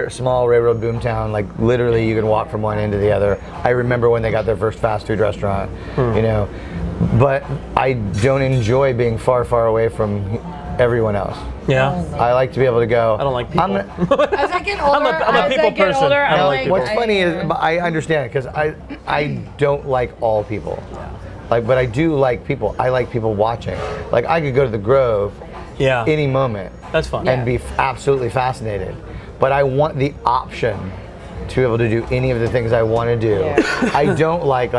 small railroad boom town. Like literally, you can walk from one end to the other. I remember when they got their first fast food restaurant, you know. But I don't enjoy being far, far away from everyone else. Yeah. I like to be able to go. I don't like people. As I get older, I'm a as people I get person. older, I I'm don't like, like people. What's funny is but I understand it because I don't like all people. Like, but I do like people. I like people watching. Like I could go to the Grove Yeah. any moment That's fun. and be absolutely fascinated. But I want the option to be able to do any of the things I want to do. Yeah. I don't like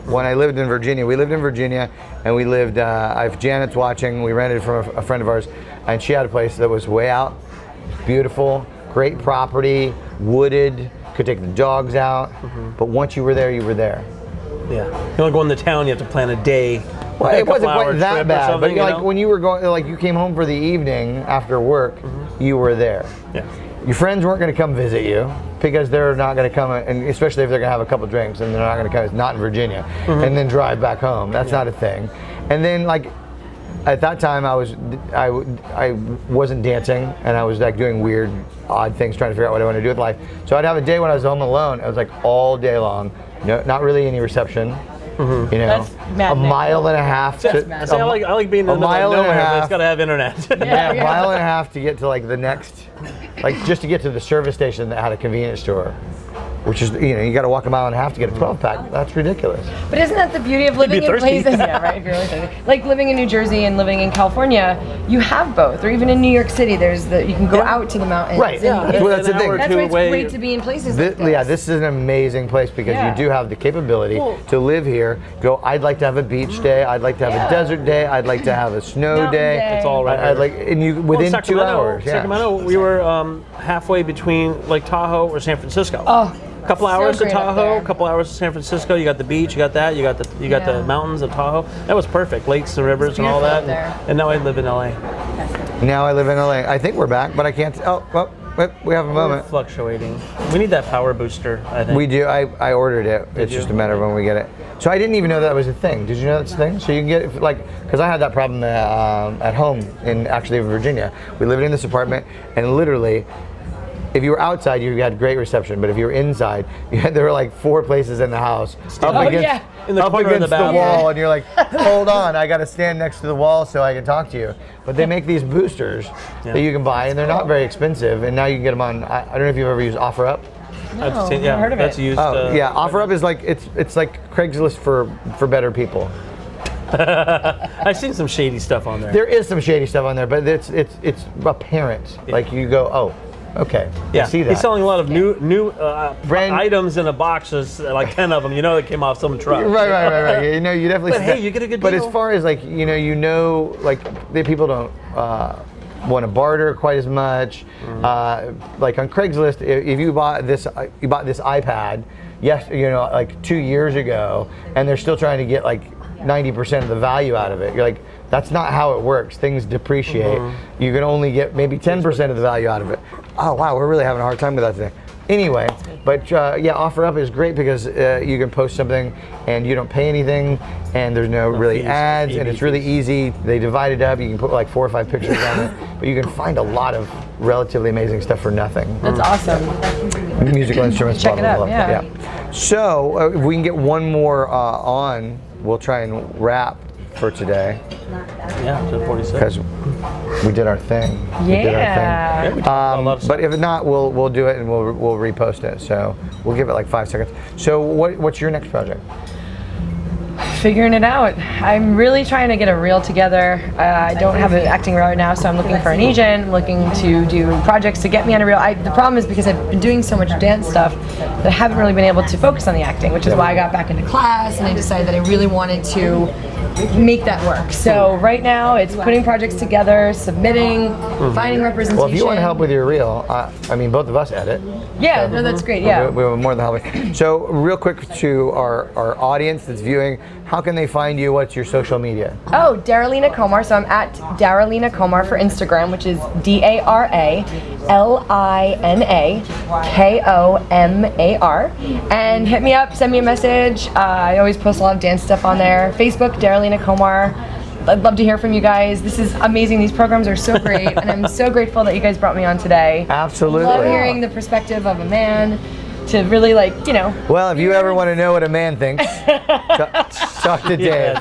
when I lived in Virginia. We lived in Virginia, and we lived. If Janet's watching, we rented from a friend of ours, and she had a place that was way out, beautiful, great property, wooded. Could take the dogs out, but once you were there, you were there. Yeah. You want to go in the town, you have to plan a day. Well, a it wasn't couple-hour quite that trip or bad, but something, you like know? when you were going, like you came home for the evening after work, you were there. Yeah. Your friends weren't going to come visit you because they're not going to come, and especially if they're going to have a couple drinks, and they're not going to come. It's not in Virginia, and then drive back home. That's not a thing. And then like at that time, I wasn't dancing, and I was like doing weird, odd things, trying to figure out what I want to do with life. So I'd have a day when I was home alone. It was like all day long, no, not really any reception. You know, That's a maddening. mile and a half. That's to- maddening. See, I like being in the a middle mile of and a nowhere, but half. it's got to have internet. Yeah, a Yeah. mile and a half to get to like the next, like just to get to the service station that had a convenience store, which is, you know, you got to walk a mile and a half to get a 12-pack. That's ridiculous. But isn't that the beauty of living be in thirsty. places? Yeah, right. If you're really thirsty. Like living in New Jersey and living in California, you have both. Or even in New York City, there's you can go out to the mountains. Right. and- Yeah, that's the an thing. hour or That's two why it's away. great to be in places like this. Yeah, this is an amazing place because Yeah. you do have the capability to live here. Go, I'd like to have a beach day. I'd like to have Yeah. a desert day. I'd like to have a snow Mountain day. day. It's all right I'd here. like, and you Well, within 2 Sacramento, hours. Yeah. Sacramento, we were halfway between Lake Tahoe or San Francisco. Oh, couple so hours to great up Tahoe, there. couple hours to San Francisco. You got the beach, you got that, you got the Yeah. mountains of Tahoe. That was perfect. Lakes and rivers and all beautiful that. up there. And now I live in LA. Now I live in LA. I think we're back, but I can't. Oh, well, we have a We're moment. fluctuating. We need that power booster, I think. We do. I ordered it. It's you? just a matter of when we get it. So I didn't even know that was a thing. Did you know that's a thing? So you can get it, like, because I had that problem at home in Virginia. We lived in this apartment, and literally, if you were outside, you had great reception. But if you were inside, there were like 4 places in the house up Oh, against, yeah. In the up corner of against the the bathroom. wall, and you're like, hold on, I got to stand next to the wall so I can talk to you. But they make these boosters that you can buy, and they're not very expensive. And now you can get them on. I don't know if you've ever used OfferUp. I've seen, yeah, heard of that's it. used. Oh yeah, OfferUp is like it's like Craigslist for better people. I've seen some shady stuff on there. There is some shady stuff on there, but it's apparent. Like you go, oh, okay, Yeah, I see that. he's selling a lot of new Brand- items in a box. There's like 10 of them. You know, that came off some truck. Right. You know, you definitely. But see hey, that. you get a good But deal. as far as like like the people don't want to barter quite as much. Like on Craigslist, if you bought this iPad, yes, you know, like 2 years ago, and they're still trying to get like 90% of the value out of it. You're like, that's not how it works. Things depreciate. You can only get maybe 10% of the value out of it. Oh wow, we're really having a hard time with that today. Anyway, but yeah, OfferUp is great because you can post something and you don't pay anything, and there's no really fees, ads, and AV it's really fees. easy. They divide it up. You can put like 4 or 5 pictures on it, but you can find a lot of relatively amazing stuff for nothing. That's awesome. Musical instruments. Check blah, it blah, out, blah. yeah. So if we can get one more on, we'll try and wrap for today Yeah, 10:46. because we did our thing. We did our Yeah. Yeah, we talked about a lot of stuff. But if not, we'll do it and we'll repost it. So we'll give it like 5 seconds. So what's your next project? Figuring it out. I'm really trying to get a reel together. I don't have an acting reel right now, so I'm looking for an agent, looking to do projects to get me on a reel. The problem is because I've been doing so much dance stuff that I haven't really been able to focus on the acting, which is why I got back into class and I decided that I really wanted to make that work. So right now it's putting projects together, submitting, finding representation. Well, if you want help with your reel, I mean, both of us edit. Yeah, no, that's great. Yeah. We were more than helping. So real quick to our audience that's viewing, how can they find you? What's your social media? Oh, Daralina Komar. So I'm at Daralina Komar for Instagram, which is DaralinaKomar. And hit me up, send me a message. I always post a lot of dance stuff on there. Facebook, Daralina Komar. I'd love to hear from you guys. This is amazing. These programs are so great, and I'm so grateful that you guys brought me on today. Absolutely. Love hearing the perspective of a man to really Well, if you ever want to know what a man thinks, talk to Dave.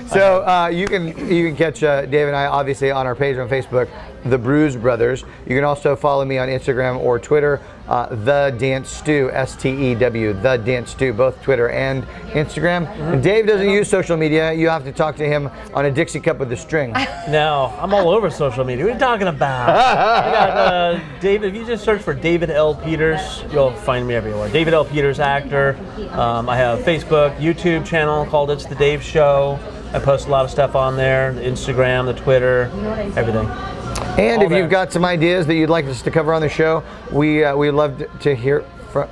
So you can catch Dave and I obviously on our page on Facebook, The Bruise Brothers. You can also follow me on Instagram or Twitter, The Dance Stew, STEW, The Dance Stew, both Twitter and Instagram. And Dave doesn't use social media. You have to talk to him on a Dixie cup with a string. No, I'm all over social media. What are you talking about? I got David. If you just search for David L. Peters, you'll find me everywhere. David L. Peters, actor. I have a Facebook, YouTube channel called It's the Dave Show. I post a lot of stuff on there, the Instagram, the Twitter, everything. And All if there. you've got some ideas that you'd like us to cover on the show, we'd love to hear from.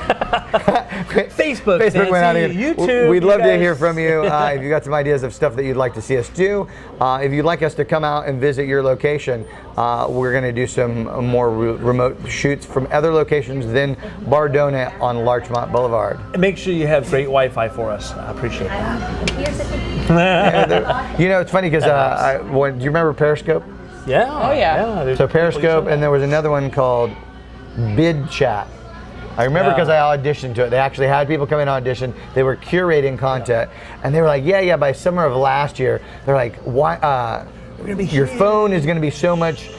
Facebook, Facebook went out of Nancy, here. YouTube, We'd you love to guys. hear from you if you've got some ideas of stuff that you'd like to see us do. If you'd like us to come out and visit your location, we're going to do some more remote shoots from other locations than Bar Donut on Larchmont Boulevard. And make sure you have great Wi-Fi for us. I appreciate it. You know, it's funny because do you remember Periscope? Yeah. Oh, yeah. there's So people Periscope, you and there was another one called Bid Chat. I remember Yeah. because I auditioned to it. They actually had people come in and audition. They were curating content, and they were like, "Yeah." By summer of last year, they're like, "Why? Your phone is going to be so much.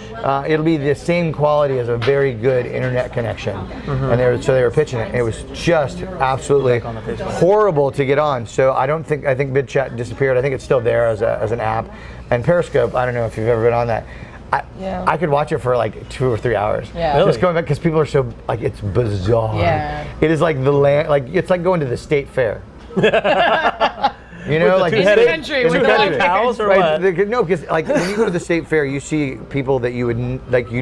It'll be the same quality as a very good internet connection." And they were pitching it. And it was just absolutely horrible to get on. So I think Bid Chat disappeared. I think it's still there as an app. And Periscope, I don't know if you've ever been on that. I could watch it for like 2 or 3 hours. Yeah. Really? Just going back because people are so like it's bizarre. Yeah. It is like it's like going to the state fair. You know, the like two-headed- country, in the with the country. long cows or Right, what? no, because like when you go to the state fair, you see people that you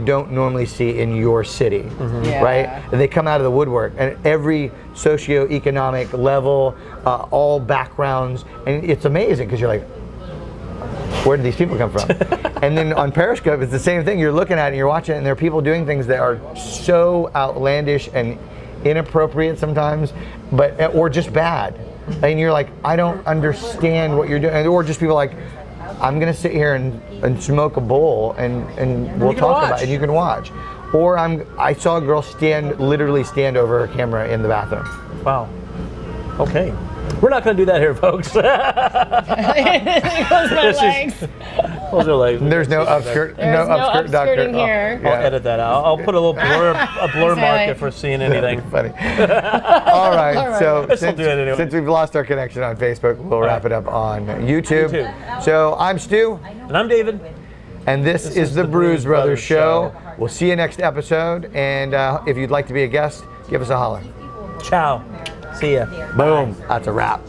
don't normally see in your city, Yeah. right? And they come out of the woodwork, and every socioeconomic level, all backgrounds, and it's amazing because you're like, where did these people come from? And then on Periscope, it's the same thing. You're looking at it and you're watching it, and there are people doing things that are so outlandish and inappropriate sometimes, or just bad. And you're like, I don't understand what you're doing. Or just people like, I'm gonna sit here and smoke a bowl and we'll can talk watch. about it and you can watch. Or I saw a girl literally stand over her camera in the bathroom. Wow. Okay. We're not going to do that here, folks. Close my legs. Those are like. There's no upskirt. There's no upskirt doctor. upskirting here. I'll edit that out. I'll put a little blur Exactly. mark if we're seeing anything. Funny. All right. All right. So I still do it anyway. since we've lost our connection on Facebook, we'll wrap it up on YouTube. So I'm Stu, And I'm David. and this is the Bruise Brothers Show. We'll see you next episode. And if you'd like to be a guest, give us a holler. Ciao. See ya. Boom. That's a wrap.